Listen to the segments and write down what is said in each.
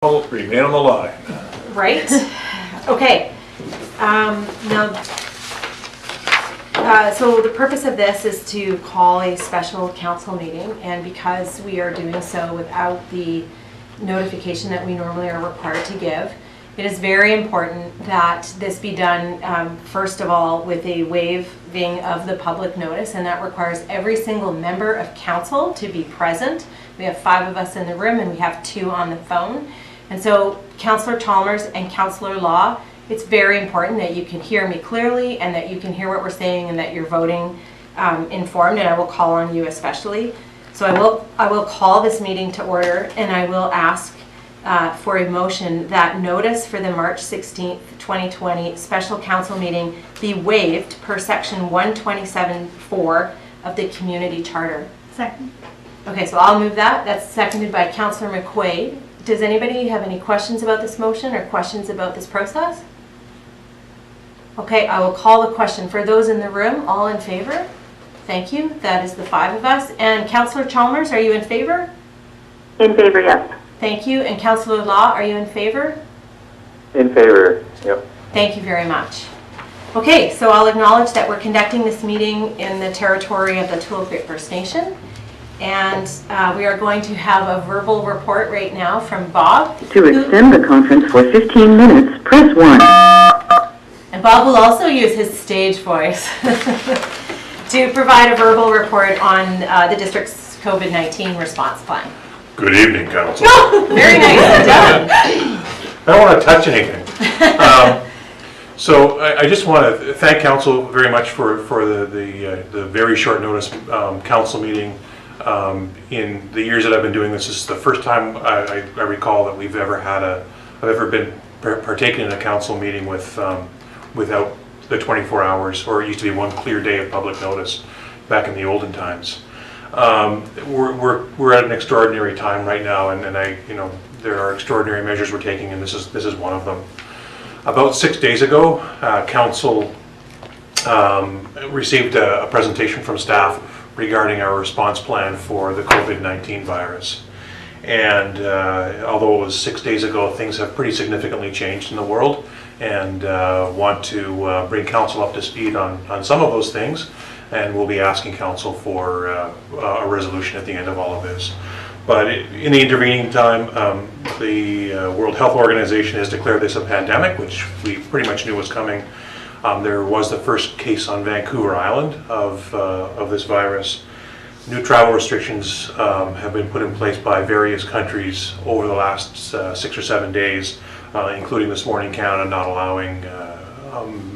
Remain on the line. Right. Okay. So the purpose of this is to call a special council meeting, and because we are doing so without the notification that we normally are required to give, it is very important that this be done first of all with a waiving of the public notice, and that requires every single member of council to be present. We have 5 of us in the room and we have 2 on the phone. And so Councillor Chalmers and Councillor Law, it's very important that you can hear me clearly and that you can hear what we're saying and that you're voting informed, and I will call on you especially. So I will call this meeting to order, and I will ask for a motion that notice for the March 16th, 2020 special council meeting be waived per section 127.4 of the community charter. Second. Okay, so I'll move that. That's seconded by Councillor McQuaid. Does anybody have any questions about this motion or questions about this process? Okay, I will call the question. For those in the room, all in favor? Thank you. That is the 5 of us. And Councillor Chalmers, are you in favor? In favor, yes. Thank you. And Councillor Law, are you in favor? In favor, yep. Thank you very much. Okay, so I'll acknowledge that we're conducting this meeting in the territory of the Tla-o-qui-aht First Nation. And we are going to have a verbal report right now from Bob. To extend the conference for 15 minutes, press 1. And Bob will also use his stage voice to provide a verbal report on the district's COVID-19 response plan. Good evening, Council. Very nicely done. I don't want to touch anything. So I just want to thank Council very much for the very short notice Council meeting. In the years that I've been doing this is the first time I recall that I've ever been partaken in a council meeting without the 24 hours, or it used to be one clear day of public notice back in the olden times. We're at an extraordinary time right now, and there are extraordinary measures we're taking, and this is one of them. About 6 days ago, Council received a presentation from staff regarding our response plan for the COVID-19 virus. And although it was 6 days ago, things have pretty significantly changed in the world, and want to bring Council up to speed on some of those things, and we'll be asking Council for a resolution at the end of all of this. But in the intervening time, the World Health Organization has declared this a pandemic, which we pretty much knew was coming. There was the first case on Vancouver Island of this virus. New travel restrictions have been put in place by various countries over the last 6 or 7 days, including this morning Canada not allowing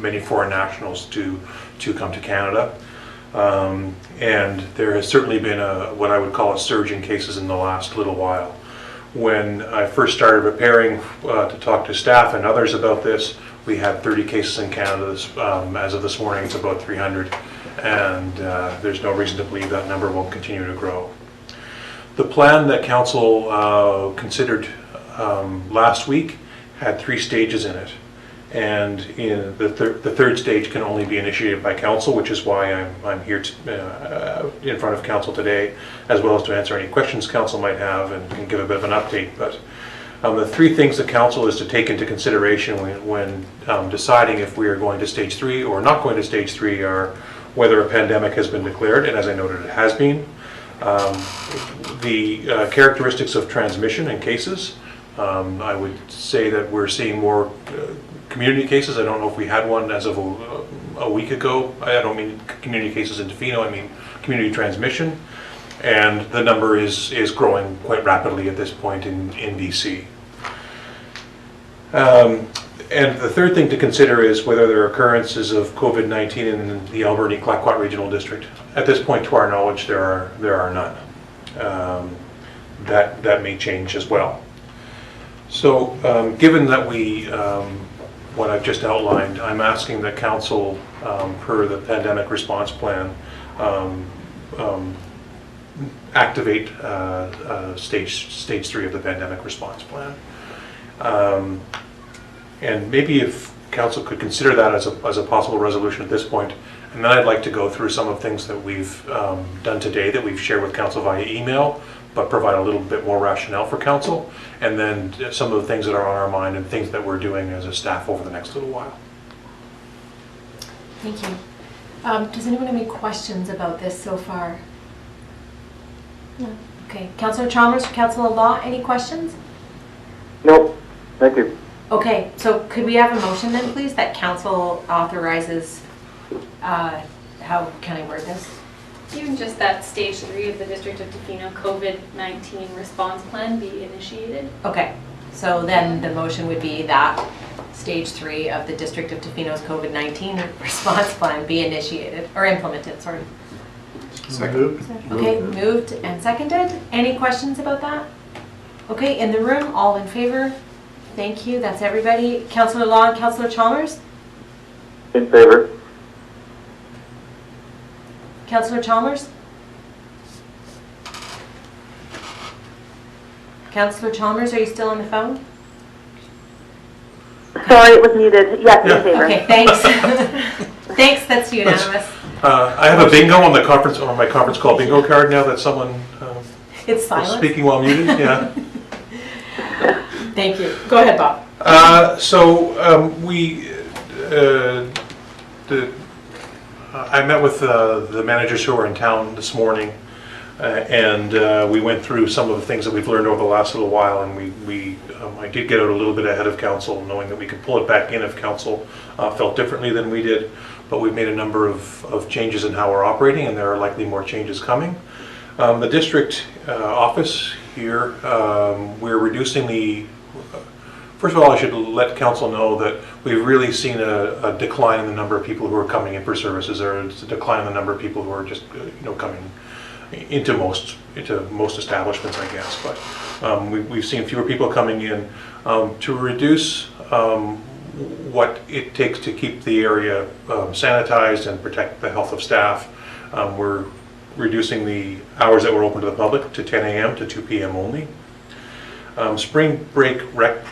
many foreign nationals to come to Canada. And there has certainly been what I would call a surge in cases in the last little while. When I first started preparing to talk to staff and others about this, we had 30 cases in Canada. As of this morning, it's about 300, and there's no reason to believe that number won't continue to grow. The plan that Council considered last week had 3 stages in it, and in the third stage can only be initiated by Council, which is why I'm here in front of Council today, as well as to answer any questions Council might have and give a bit of an update. But the 3 things that Council is to take into consideration when deciding if we are going to stage 3 or not going to stage 3 are whether a pandemic has been declared, and as I noted, it has been. The characteristics of transmission and cases. I would say that we're seeing more community cases. I don't know if we had one as of a week ago. I don't mean community cases in Tofino, I mean community transmission. And the number is growing quite rapidly at this point in BC. And the third thing to consider is whether there are occurrences of COVID-19 in the Alberni Tla-o-qui-aht Regional District. At this point, to our knowledge, there are none. That may change as well. So, given that what I've just outlined, I'm asking that Council, per the pandemic response plan, activate stage 3 of the pandemic response plan. And maybe if Council could consider that as a possible resolution at this point, and then I'd like to go through some of the things that we've done today that we've shared with Council via email, but provide a little bit more rationale for council, and then some of the things that are on our mind and things that we're doing as a staff over the next little while. Thank you. Does anyone have any questions about this so far? No. Okay. Councillor Chalmers, Councillor Law, any questions? Nope. Thank you. Okay, so could we have a motion then, please, that council authorizes, how can I word this? Even just that stage 3 of the District of Tofino COVID-19 response plan be initiated. Okay, so then the motion would be that stage 3 of the District of Tofino's COVID-19 response plan be initiated, or implemented, sorry. Second. Okay, moved and seconded. Any questions about that? Okay, in the room, all in favor? Thank you, that's everybody. Councillor Law and Councillor Chalmers? In favor. Councillor Chalmers? Councillor Chalmers, are you still on the phone? Sorry, it was muted. Yes, Yeah. in favor. Okay, thanks. Thanks, that's unanimous. I have a bingo on the conference, on my conference call bingo card now that someone It's was silent. speaking while muted, yeah. Thank you. Go ahead, Bob. I met with the managers who are in town this morning, and we went through some of the things that we've learned over the last little while, and I did get out a little bit ahead of council, knowing that we could pull it back in if council felt differently than we did, but we've made a number of changes in how we're operating, and there are likely more changes coming. The district office here, we're reducing the first of all, I should let council know that we've really seen a decline in the number of people who are coming in for services. There's a decline in the number of people who are just coming into most establishments, I guess. But we've seen fewer people coming in to reduce what it takes to keep the area sanitized and protect the health of staff. We're reducing the hours that we're open to the public to 10 a.m. to 2 p.m. only. Spring break rec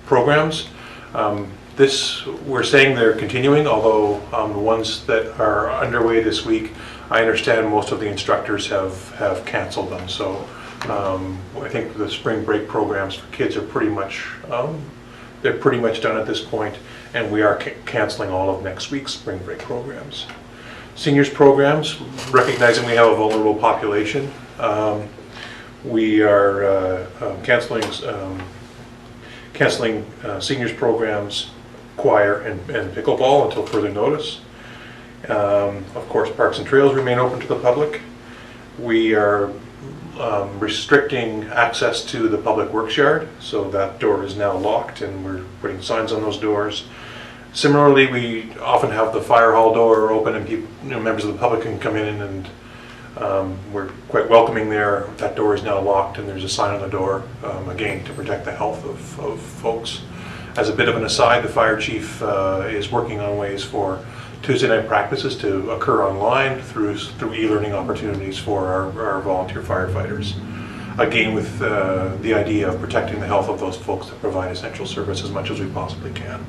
programs, we're saying they're continuing, although the ones that are underway this week, I understand most of the instructors have canceled them. So I think the spring break programs for kids are pretty much done at this point, and we are canceling all of next week's spring break programs. Seniors programs, recognizing we have a vulnerable population, we are canceling seniors programs, choir, and pickleball until further notice. Of course, parks and trails remain open to the public. We are restricting access to the public works yard, so that door is now locked, and we're putting signs on those doors. Similarly, we often have the fire hall door open, and people, members of the public can come in, and we're quite welcoming there. That door is now locked, and there's a sign on the door, again, to protect the health of folks. As a bit of an aside, the fire chief is working on ways for Tuesday night practices to occur online through e-learning opportunities for our volunteer firefighters. Again, with the idea of protecting the health of those folks that provide essential service as much as we possibly can.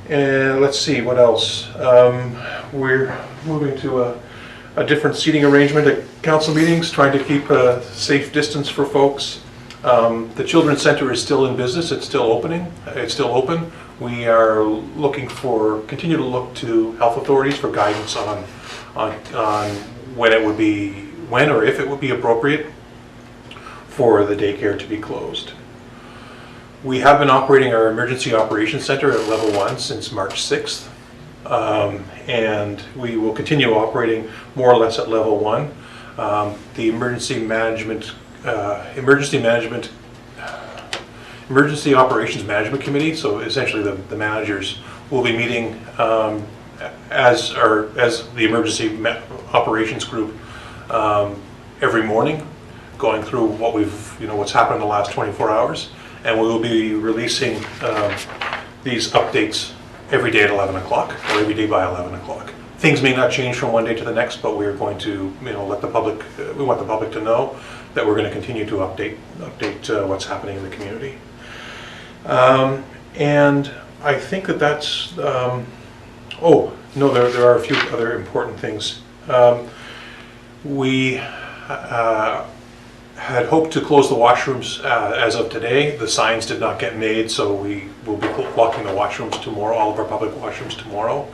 And let's see, what else? We're moving to a different seating arrangement at council meetings, trying to keep a safe distance for folks. The Children's Center is still in business, it's still opening, it's still open. We are continue to look to health authorities for guidance on when or if it would be appropriate for the daycare to be closed. We have been operating our Emergency Operations Center at level 1 since March 6th, and we will continue operating more or less at level 1. The Emergency Operations Management Committee, so essentially the managers, will be meeting as the Emergency Operations Group every morning, going through what's happened in the last 24 hours. And we will be releasing these updates every day at 11 o'clock, or every day by 11 o'clock. Things may not change from one day to the next, but we are going to, let the public. We want the public to know that we're going to continue to update what's happening in the community. And I think that's. Oh no, there are a few other important things. We had hoped to close the washrooms as of today. The signs did not get made, so we will be locking the washrooms tomorrow, all of our public washrooms tomorrow.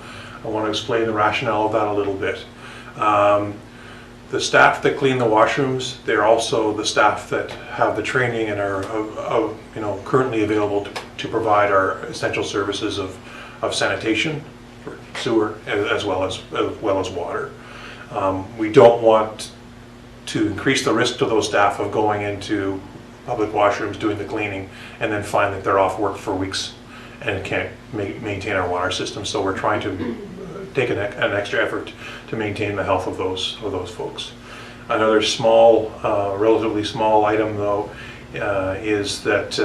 I want to explain the rationale of that a little bit. The staff that clean the washrooms, they're also the staff that have the training and are currently available to provide our essential services of sanitation, sewer, as well as water. We don't want to increase the risk to those staff of going into public washrooms, doing the cleaning, and then find that they're off work for weeks and can't maintain our water system. So we're trying to take an extra effort to maintain the health of those folks. Another small, relatively small item though, is that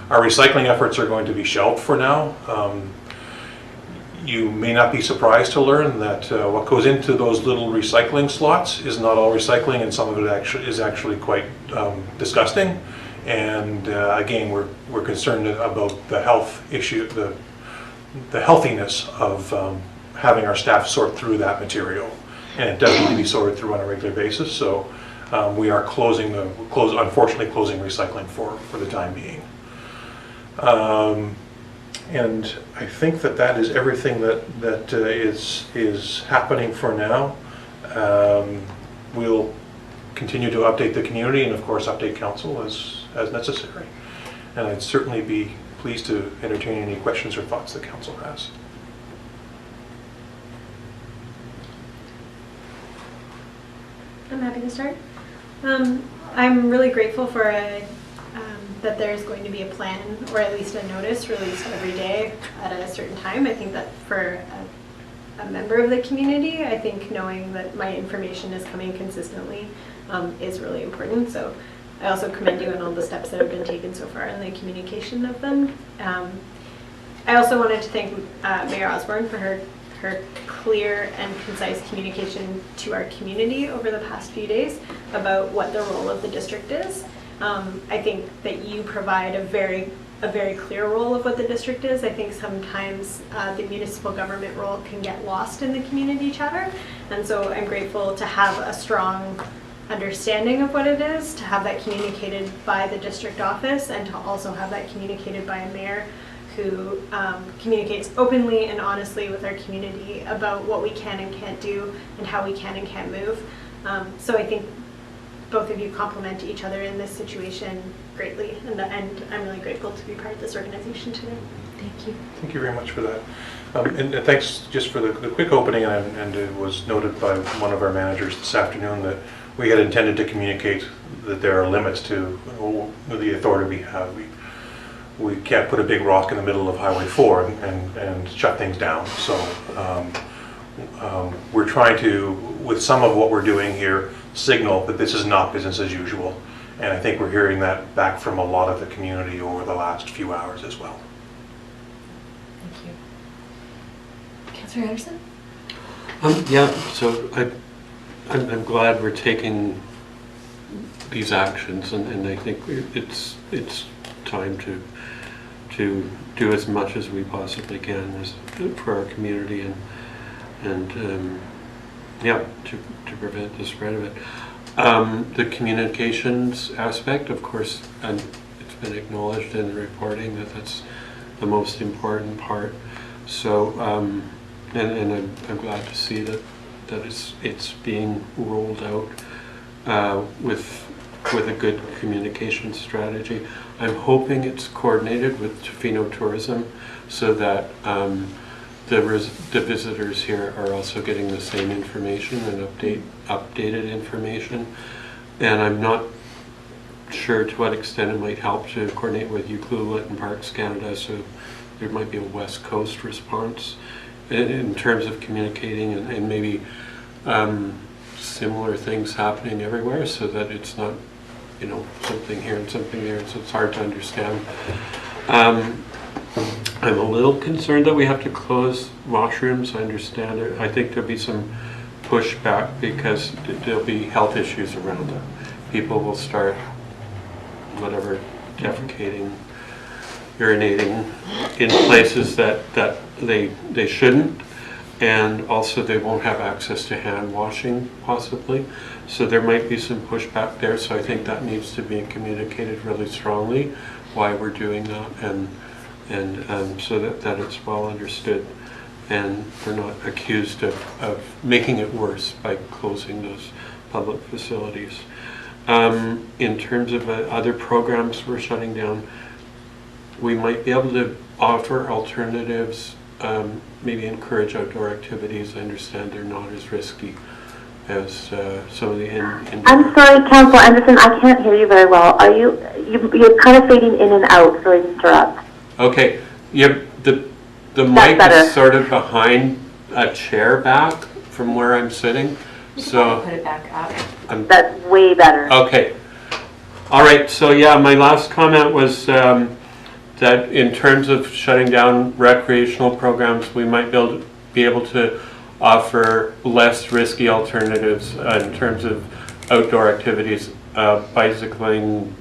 our recycling efforts are going to be shelved for now. You may not be surprised to learn that what goes into those little recycling slots is not all recycling, and some of it is actually quite disgusting. And again, we're concerned about the health issue, the healthiness of having our staff sort through that material, and it does need to be sorted through on a regular basis. So we are unfortunately closing recycling for the time being. And I think that is everything that is happening for now. We'll continue to update the community and of course update council as necessary. And I'd certainly be pleased to entertain any questions or thoughts that council has. I'm happy to start. I'm really grateful for that there's going to be a plan, or at least a notice released every day at a certain time. I think that for a member of the community, I think knowing that my information is coming consistently is really important. So I also commend you on all the steps that have been taken so far in the communication of them. I also wanted to thank Mayor Osborne for her clear and concise communication to our community over the past few days about what the role of the district is. I think that you provide a very clear role of what the district is. I think sometimes the municipal government role can get lost in the community chatter, and so I'm grateful to have a strong understanding of what it is, to have that communicated by the district office, and to also have that communicated by a mayor who communicates openly and honestly with our community about what we can and can't do and how we can and can't move. So I think both of you complement each other in this situation greatly, and I'm really grateful to be part of this organization today. Thank you. Thank you very much for that. And thanks just for the quick opening, and it was noted by one of our managers this afternoon that we had intended to communicate that there are limits to the authority we have. We can't put a big rock in the middle of Highway 4 and shut things down. So we're trying to, with some of what we're doing here, signal that this is not business as usual. And I think we're hearing that back from a lot of the community over the last few hours as well. Thank you. Councillor Anderson? Yeah, so I'm glad we're taking these actions, and I think it's time to do as much as we possibly can for our community and yeah, to prevent the spread of it. The communications aspect, of course, and it's been acknowledged in the reporting that's the most important part. So, and I'm glad to see that it's being rolled out with a good communication strategy. I'm hoping it's coordinated with Tofino Tourism so that the visitors here are also getting the same information and updated information. And I'm not sure to what extent it might help to coordinate with Ucluelet and Parks Canada, so there might be a West Coast response in terms of communicating and maybe similar things happening everywhere, so that it's not, you know, something here and something there, so it's hard to understand. I'm a little concerned that we have to close washrooms. I understand it. I think there'll be some pushback because there'll be health issues around it. People will start, whatever, defecating, urinating in places that they shouldn't, and also they won't have access to hand washing possibly. So there might be some pushback there, so I think that needs to be communicated really strongly why we're doing that, and so that it's well understood and we're not accused of making it worse by closing those public facilities. In terms of other programs we're shutting down, we might be able to offer alternatives, maybe encourage outdoor activities. I understand they're not as risky as some of the indoor. I'm sorry, Councillor Anderson, I can't hear you very well. You're kind of fading in and out, sorry to interrupt. Okay, yeah, the That's mic better. is sort of behind a chair back from where I'm sitting, You can so probably put it back up. That's way better. okay. All right, so yeah, my last comment was that in terms of shutting down recreational programs, we might be able to offer less risky alternatives in terms of outdoor activities, bicycling,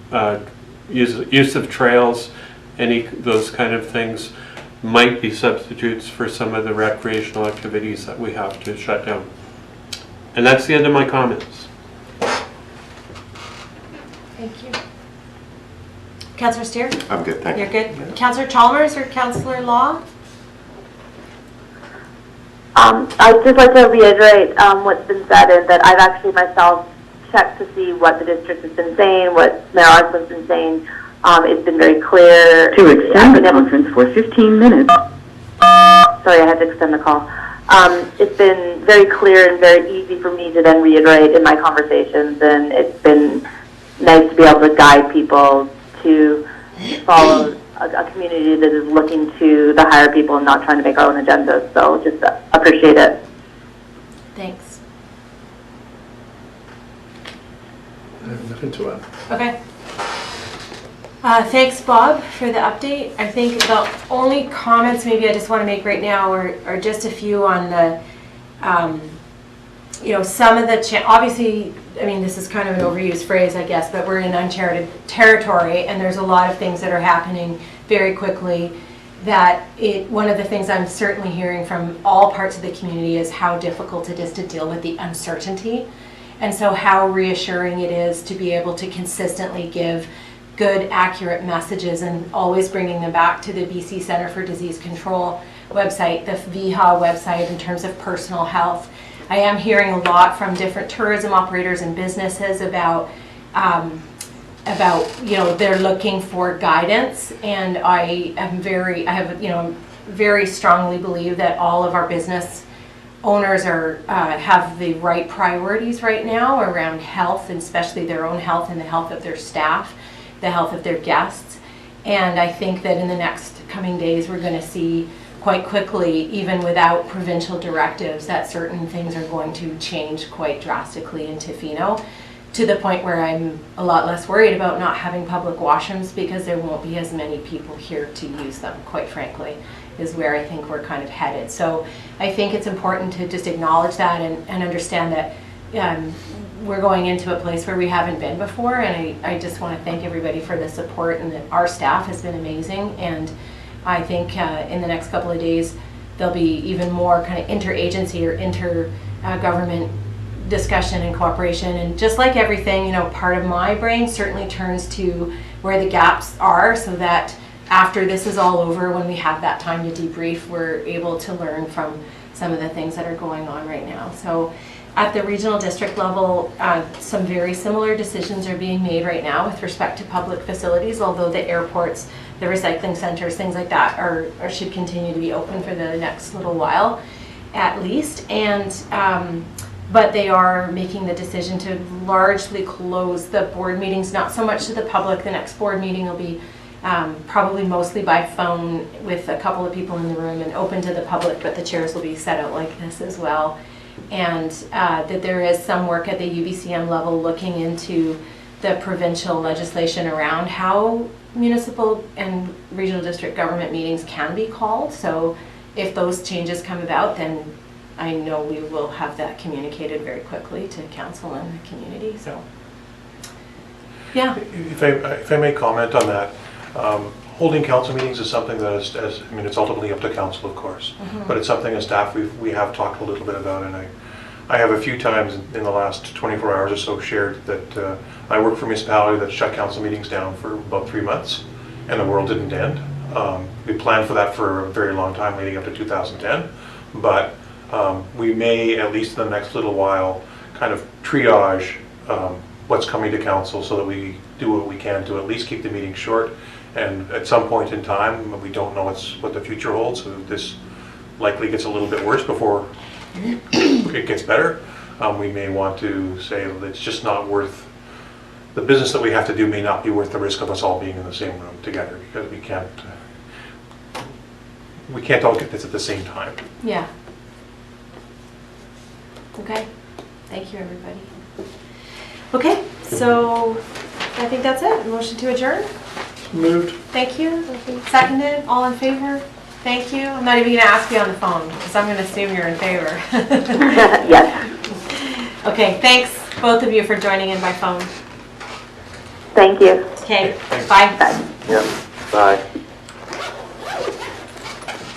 use of trails, those kind of things might be substitutes for some of the recreational activities that we have to shut down. And that's the end of my comments. Thank you. Councillor Steer? I'm good, thank you. You're good? Councillor Chalmers or Councillor Law? I'd just like to reiterate what's been said, and that I've actually myself checked to see what the district has been saying, what Mayor Arseman's been saying. It's been very clear. To extend the conference for 15 minutes. Sorry, I had to extend the call. It's been very clear and very easy for me to then reiterate in my conversations, and it's been nice to be able to guide people to follow a community that is looking to the higher people and not trying to make our own agendas. So just appreciate it. Thanks. I have nothing to add. Okay. Thanks, Bob, for the update. I think the only comments maybe I just want to make right now are just a few on the, some of the, obviously, I mean, this is kind of an overused phrase, I guess, but we're in uncharted territory, and there's a lot of things that are happening very quickly that one of the things I'm certainly hearing from all parts of the community is how difficult it is to deal with the uncertainty. And so how reassuring it is to be able to consistently give good, accurate messages and always bringing them back to the BC Centre for Disease Control website, the VHA website in terms of personal health. I am hearing a lot from different tourism operators and businesses about they're looking for guidance, and I very strongly believe that all of our business owners have the right priorities right now around health, and especially their own health and the health of their staff, the health of their guests. And I think that in the next coming days we're going to see quite quickly, even without provincial directives, that certain things are going to change quite drastically in Tofino, to the point where I'm a lot less worried about not having public washrooms, because there won't be as many people here to use them, quite frankly, is where I think we're kind of headed. So I think it's important to just acknowledge that and understand that we're going into a place where we haven't been before, and I just want to thank everybody for the support, and that our staff has been amazing. And I think in the next couple of days there'll be even more kind of interagency or intergovernment discussion and cooperation. And just like everything, part of my brain certainly turns to where the gaps are, so that after this is all over, when we have that time to debrief, we're able to learn from some of the things that are going on right now. So at the regional district level, some very similar decisions are being made right now with respect to public facilities, although the airports, the recycling centers, things like that should continue to be open for the next little while at least. And but they are making the decision to largely close the board meetings, not so much to the public. The next board meeting will be probably mostly by phone with a couple of people in the room and open to the public, but the chairs will be set out like this as well. And that there is some work at the UBCM level looking into the provincial legislation around how municipal and regional district government meetings can be called. So if those changes come about, then I know we will have that communicated very quickly to council and the community. So yeah. If I may comment on that, holding council meetings is something that is, I mean, it's ultimately up to council, of course. But it's something as staff we have talked a little bit about, and I have a few times in the last 24 hours or so shared that I work for a municipality that shut council meetings down for about 3 months, and the world didn't end. We planned for that for a very long time leading up to 2010, but we may, at least in the next little while, kind of triage what's coming to council so that we do what we can to at least keep the meeting short. And at some point in time, we don't know what the future holds, so this likely gets a little bit worse before it gets better. We may want to say that it's just not worth, the business that we have to do may not be worth the risk of us all being in the same room together, because we can't all get this at the same time. Yeah. Okay, thank you, everybody. Okay, so I think that's it. Motion to adjourn? Moved. Thank you. Seconded, all in favor? Thank you. I'm not even gonna ask you on the phone, because I'm gonna assume you're in favor. Yes. Okay, thanks, both of you, for joining in by phone. Thank you. Okay, Thanks. bye. Bye. Yep, bye.